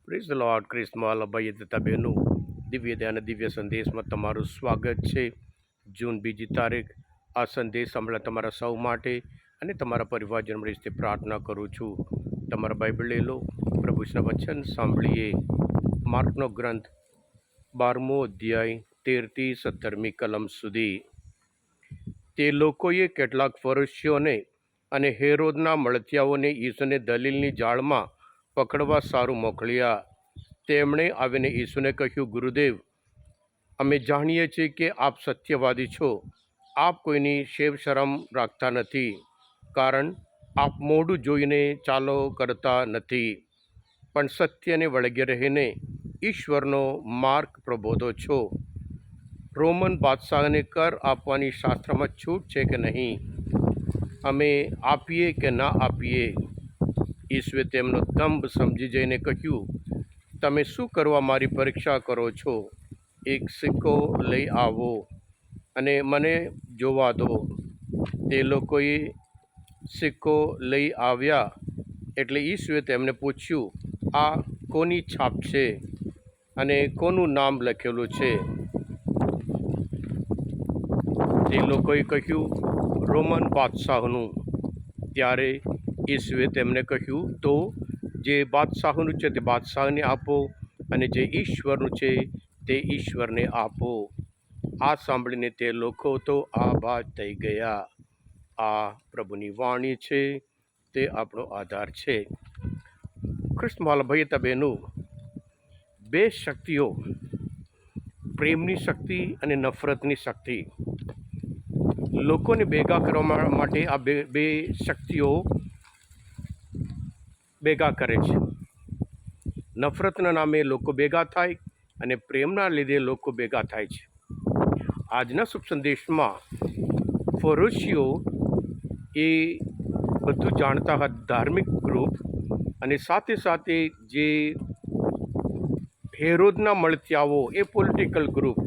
Praise the lord. Christmas ભાઈ તથા બહેનો, દિવ્ય ધ્યાન દિવ્ય સંદેશમાં તમારું સ્વાગત છે. જૂન 2 તારીખ. આ સંદેશ સાંભળવા તમારા સૌ માટે અને તમારા પરિવારજન રીતે પ્રાર્થના કરું છું. તમારા બાઇબલ લઈ લો, પ્રભુના વચન સાંભળીએ. માર્કનો ગ્રંથ 12મો અધ્યાય 13થી 17મી કલમ સુધી. તે લોકોએ કેટલાક ફરીસીઓને અને હેરોદના મળતિયાઓને ઈસુને દલીલની જાળમાં પકડવા સારું મોકલ્યા. તેમણે આવીને ઈસુને કહ્યું, ગુરુદેવ, અમે જાણીએ છીએ કે આપ સત્યવાદી છો. આપ કોઈની શેવ શરમ રાખતા નથી, કારણ આપ મોઢું જોઈને ચાલો કરતા નથી, પણ સત્યને વળગે રહીને ઈશ્વરનો માર્ગ પ્રબોધો છો. રોમન બાદશાહને કર આપવાની શાસ્ત્રમાં છૂટ છે કે નહીં? અમે આપીએ કે ના આપીએ? ઈસુએ તેમનો દંભ સમજી જઈને કહ્યું, તમે શું કરવા મારી પરીક્ષા કરો છો? એક સિક્કો લઈ આવો અને મને જોવા દો. તે લોકોએ સિક્કો લઈ આવ્યા. એટલે ઈસુએ તેમને પૂછ્યું, આ કોની છાપ છે અને કોનું નામ લખેલું છે? તે લોકોએ કહ્યું, રોમન બાદશાહનું. ત્યારે ઈસુએ તેમને કહ્યું, તો જે બાદશાહનું છે તે બાદશાહને આપો, અને જે ઈશ્વરનું છે તે ઈશ્વરને આપો. આ સાંભળીને તે લોકો તો આભાર થઈ ગયા. આ પ્રભુની વાણી છે, તે આપણો આધાર છે. ખ્રિસ્તમાલ ભાઈ બહેનો, બે શક્તિઓ, પ્રેમની શક્તિ અને નફરતની શક્તિ, લોકોને ભેગા કરવા માટે આ બે શક્તિઓ ભેગા કરે છે. નફરતના નામે લોકો ભેગા થાય અને પ્રેમના લીધે લોકો ભેગા થાય છે. આજના શુભ સંદેશમાં ફરીસીઓ એ બધું જાણતા હતા, ધાર્મિક ગ્રુપ, અને સાથે સાથે જે હેરોદના મળતિયાઓ એ પોલિટિકલ ગ્રુપ.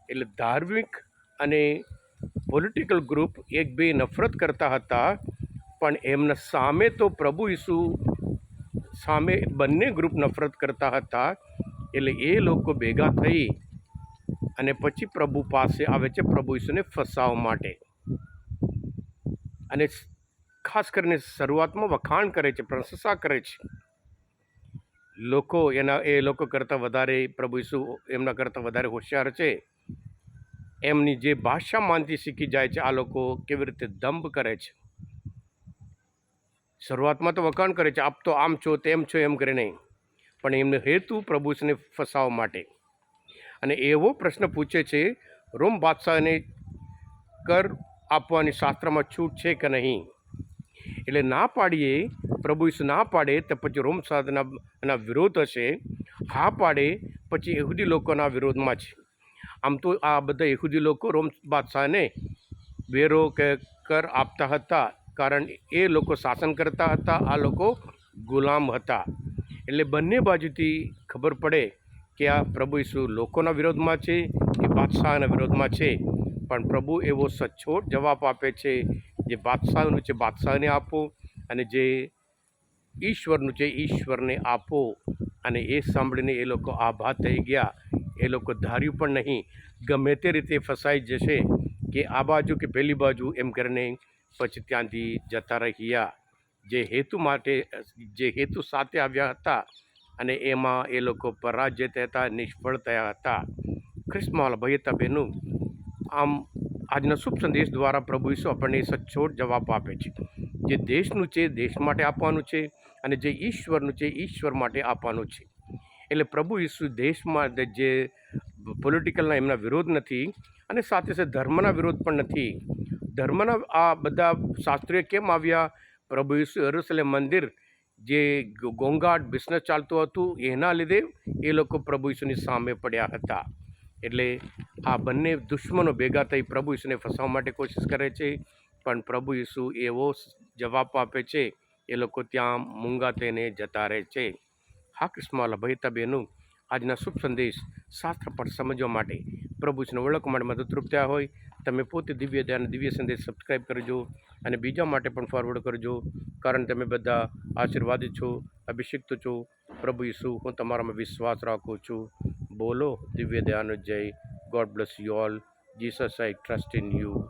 એટલે ધાર્મિક અને પોલિટિકલ ગ્રુપ એક બે નફરત કરતા હતા, પણ એમના સામે તો પ્રભુ ઈસુ સામે બંને ગ્રુપ નફરત કરતા હતા. એટલે એ લોકો ભેગા થઈ અને પછી પ્રભુ પાસે આવે છે, પ્રભુ ઈસુને ફસાવવા માટે. અને ખાસ કરીને શરૂઆતમાં વખાણ કરે છે, પ્રશંસા કરે છે. એ લોકો કરતાં વધારે પ્રભુ ઈસુ એમના કરતાં વધારે હોશિયાર છે. એમની જે ભાષા માનથી શીખી જાય છે. આ લોકો કેવી રીતે દંભ કરે છે. શરૂઆતમાં તો વખાણ કરે છે, આપ તો આમ છો તેમ છો એમ કરીને, પણ એમનો હેતુ પ્રભુ ઈસુને ફસાવવા માટે. અને એવો પ્રશ્ન પૂછે છે, રોમ બાદશાહને કર આપવાની શાસ્ત્રમાં છૂટ છે કે નહીં? એટલે ના પાડીએ, પ્રભુ ઈસુ ના પાડે તો પછી રોમ સાધના વિરોધ હશે. હા પાડે પછી યહૂદી લોકોના વિરોધમાં છે. આમ તો આ બધા યહૂદી લોકો રોમ બાદશાહને વેરો કે કર આપતા હતા, કારણ એ લોકો શાસન કરતા હતા, આ લોકો ગુલામ હતા. એટલે બંને બાજુથી ખબર પડે કે આ પ્રભુ ઈસુ લોકોના વિરોધમાં છે કે બાદશાહના વિરોધમાં છે. પણ પ્રભુ એવો સચોટ જવાબ આપે છે, જે બાદશાહનું છે બાદશાહને આપો, અને જે ઈશ્વરનું છે ઈશ્વરને આપો. અને એ સાંભળીને એ લોકો આભાર થઈ ગયા. એ લોકો ધાર્યું પણ નહીં, ગમે તે રીતે ફસાઈ જશે કે આ બાજુ કે પેલી બાજુ એમ કરીને પછી ત્યાંથી જતા રહ્યા. જે હેતુ સાથે આવ્યા હતા, અને એમાં એ લોકો પરાજય થયા હતા, નિષ્ફળ થયા હતા. ખ્રિસ્તમાલ ભાઈ બહેનો, આમ આજના શુભ સંદેશ દ્વારા પ્રભુ ઈસુ આપણને સચોટ જવાબ આપે છે. જે દેશનું છે દેશ માટે આપવાનું છે, અને જે ઈશ્વરનું છે ઈશ્વર માટે આપવાનું છે. એટલે પ્રભુ ઈસુ દેશમાં જે પોલિટિકલના એમના વિરોધ નથી, અને સાથે સાથે ધર્મના વિરોધ પણ નથી. ધર્મના આ બધા શાસ્ત્રીઓ કેમ આવ્યા? પ્રભુ ઈસુ યરુશલેમ મંદિર જે ઘોંઘાટ બિઝનેસ ચાલતું હતું, એના લીધે એ લોકો પ્રભુ ઈસુની સામે પડ્યા હતા. એટલે આ બંને દુશ્મનો ભેગા થઈ પ્રભુ ઈસુને ફસાવવા માટે કોશિશ કરે છે. પણ પ્રભુ ઈસુ એવો જવાબ આપે છે, એ લોકો ત્યાં મૂંગા થઈને જતા રહે છે. હા કૃષ્ણવાલા ભાઈ બહેનો, આજના શુભ સંદેશ શાસ્ત્ર પર સમજવા માટે, પ્રભુ ઈસુને ઓળખવા માટે મદદરૂપ થયા હોય, તમે પોતે દિવ્ય ધ્યાન દિવ્ય સંદેશ સબસ્ક્રાઈબ કરજો અને બીજા માટે પણ ફોરવર્ડ કરજો, કારણ તમે બધા આશીર્વાદિત છો, અભિષિક્ત છો. પ્રભુ ઈસુ, હું તમારામાં વિશ્વાસ રાખું છું. બોલો દિવ્ય દયાનો જય. God bless you all. Jesus I trust in you.